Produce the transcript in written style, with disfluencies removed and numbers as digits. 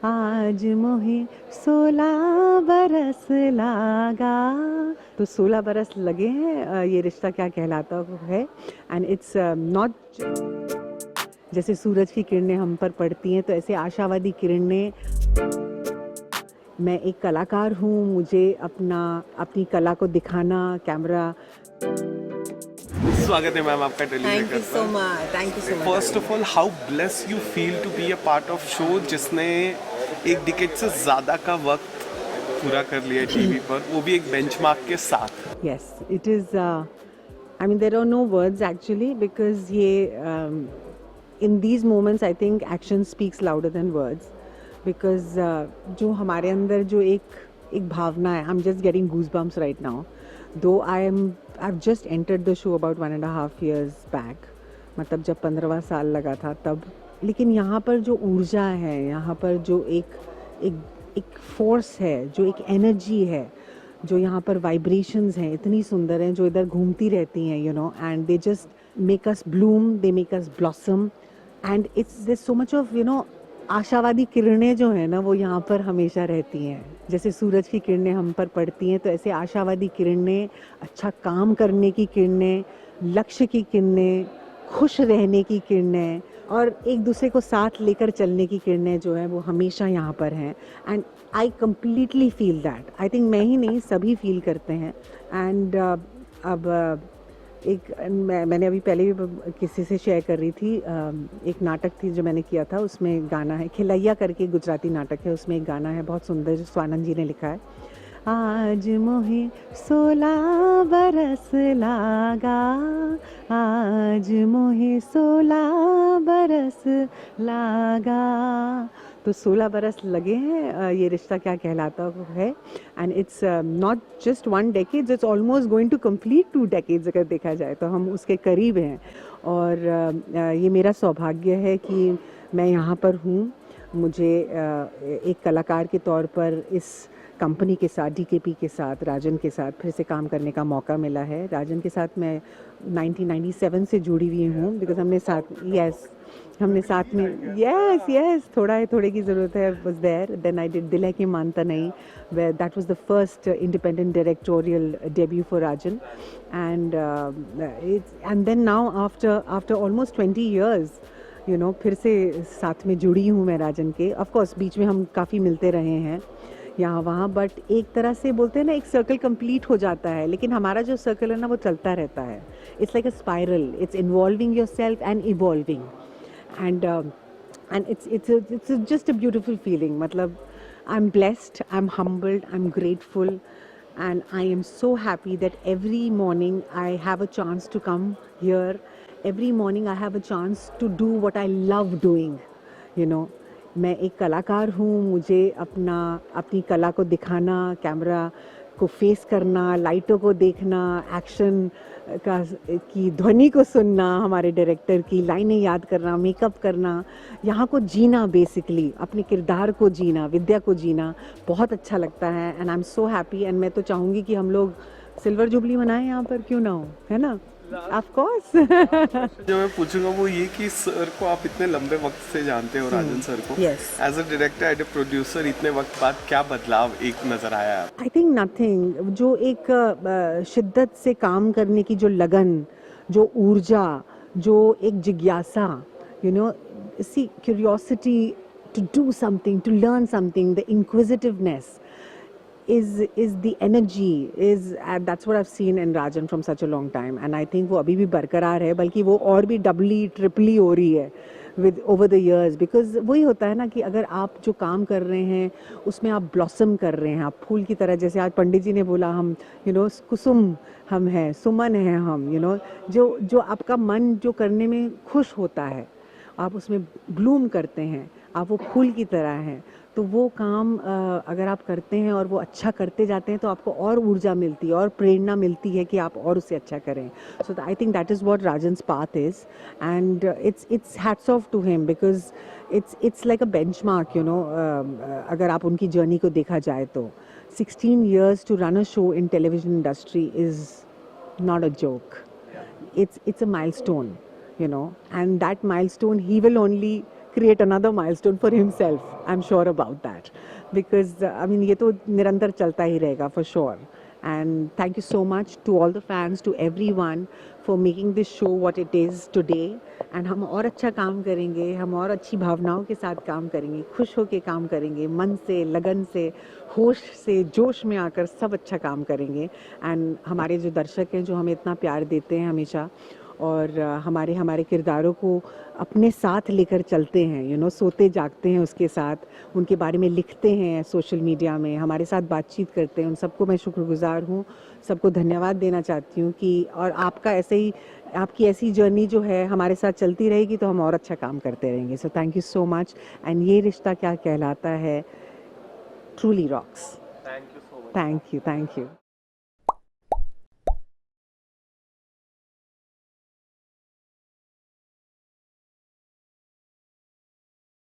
आज मोहे 16 बरस लागा। तो 16 बरस लगे हैं ये रिश्ता क्या कहलाता है। एंड इट्स नॉट जैसे सूरज की किरणें हम पर पड़ती हैं, तो ऐसे आशावादी किरणें। मैं एक कलाकार हूँ, मुझे अपनी कला को दिखाना, कैमरा। स्वागत है मैम आपका thank you so much, thank you so much. First of all how bless you feel to be a part of show जिसने एक डिकेड से ज़्यादा का वक्त पूरा कर लिया टीवी पर, वो भी एक बेंचमार्क के साथ। Yes, it is. I mean, there are no words actually because in these moments, I think action speaks louder than words. Because जो हमारे अंदर जो एक भावना है, I'm just getting goosebumps right now. Though I've just entered the show about 1.5 years back. मतलब जब 15वां साल लगा था तब। लेकिन यहाँ पर जो ऊर्जा है, यहाँ पर जो एक फोर्स है, जो एक एनर्जी है, जो यहाँ पर वाइब्रेशंस हैं, इतनी सुंदर हैं, जो इधर घूमती रहती हैं, and they just make us bloom, they make us blossom. And it's there so much of आशावादी किरणें जो है ना, वो यहाँ पर हमेशा रहती हैं। जैसे सूरज की किरणें हम पर पड़ती हैं, तो ऐसे आशावादी किरणें, अच्छा काम करने की किरणें, लक्ष्य की किरणें, खुश रहने की किरणें और एक दूसरे को साथ लेकर चलने की किरणें जो है वो हमेशा यहाँ पर हैं। And I completely feel that. I think मैं ही नहीं, सभी फील करते हैं। एंड अब मैंने अभी पहले भी किसी से शेयर कर रही थी, एक नाटक थी जो मैंने किया था, उसमें गाना है खिलैया करके, गुजराती नाटक है, उसमें एक गाना है बहुत सुंदर जो स्वानंद जी ने लिखा है। आज मोहे 16 बरस लागा, आज मोहे 16 बरस लागा। तो 16 बरस लगे हैं ये रिश्ता क्या कहलाता है। And it's not just 1 decade, it's almost going to complete 2 decades अगर देखा जाए तो हम उसके करीब हैं। और ये मेरा सौभाग्य है कि मैं यहाँ पर हूँ। मुझे एक कलाकार के तौर पर इस कंपनी के साथ, डीकेपी के साथ, राजन के साथ फिर से काम करने का मौका मिला है। राजन के साथ मैं 1997 से जुड़ी हुई हूँ, बिकॉज हमने साथ में यस थोड़े की ज़रूरत है was there. Then I did Dil Hai Ki Manta Nahin, where that was the first independent directorial debut for Rajan. And then now after almost 20 years फिर से साथ में जुड़ी हूँ मैं राजन के। ऑफ कोर्स बीच में हम काफ़ी मिलते रहे हैं यहाँ वहाँ, बट एक तरह से बोलते हैं ना, एक सर्कल कंप्लीट हो जाता है, लेकिन हमारा जो सर्कल है ना वो चलता रहता है। It's like a spiral, it's involving yourself and evolving. And it's just a beautiful feeling. मतलब I am blessed, I am humbled, I am grateful, and I am so happy that every morning I have a chance to come here. Every morning I have a chance to do what I love doing. मैं एक कलाकार हूँ, मुझे अपनी कला को दिखाना, camera को फेस करना, लाइटों को देखना, एक्शन की ध्वनि को सुनना, हमारे डायरेक्टर की लाइनें याद करना, मेकअप करना, यहाँ को जीना, बेसिकली अपने किरदार को जीना, विद्या को जीना बहुत अच्छा लगता है। And I am so happy. And मैं तो चाहूँगी कि हम लोग सिल्वर जुबली मनाएं यहाँ पर, क्यों ना हो, है ना? Of course. जो मैं पूछूंगा वो ये कि सर को आप इतने लंबे वक्त से जानते हो, राजन सर को, Yes. As a director, as a producer, इतने वक्त बाद क्या बदलाव एक नजर आया है? I think nothing. जो एक शिद्दत से काम करने की जो लगन, जो ऊर्जा, जो एक जिज्ञासा, सी curiosity to do something, to learn something, the inquisitiveness is the energy that's what I've seen in Rajan from such a long time, and I think वो अभी भी बरकरार है, बल्कि वो और भी डबली ट्रिपली हो रही है with over the years, because वही होता है ना कि अगर आप जो काम कर रहे हैं उसमें आप ब्लॉसम कर रहे हैं, आप फूल की तरह, जैसे आज पंडित जी ने बोला, हम कुसुम हम हैं, सुमन हैं हम, जो आपका मन जो करने में खुश होता है, आप उसमें ब्लूम करते हैं, आप वो फूल की तरह हैं। तो वो काम अगर आप करते हैं और वो अच्छा करते जाते हैं तो आपको और ऊर्जा मिलती है और प्रेरणा मिलती है कि आप और उससे अच्छा करें। So I think that is what Rajan's path is, and it's hats off to him, because it's like a benchmark, अगर आप उनकी जर्नी को देखा जाए तो 16 years to run a show in television industry is not a joke. It's a milestone, and that milestone he will only create another milestone for himself. I'm sure about that. Because, I mean, ये तो निरंतर चलता ही रहेगा for sure. And thank you so much to all the fans, to everyone for making this show what it is today. And हम और अच्छा काम करेंगे, हम और अच्छी भावनाओं के साथ काम करेंगे, खुश होके काम करेंगे, मन से, लगन से, होश से, जोश में आकर सब अच्छा काम करेंगे. एंड हमारे जो दर्शक हैं जो हमें इतना प्यार देते हैं हमेशा, और हमारे किरदारों को अपने साथ लेकर चलते हैं, यू नो, सोते जागते हैं उसके साथ, उनके बारे में लिखते हैं सोशल मीडिया में, हमारे साथ बातचीत करते हैं, उन सबको मैं शुक्रगुजार हूँ, सबको धन्यवाद देना चाहती हूँ कि और आपका ऐसे ही, आपकी ऐसी जर्नी जो है हमारे साथ चलती रहेगी तो हम और अच्छा काम करते रहेंगे. So thank you so much. And ये रिश्ता क्या कहलाता है truly rocks. Thank you so much. Thank you.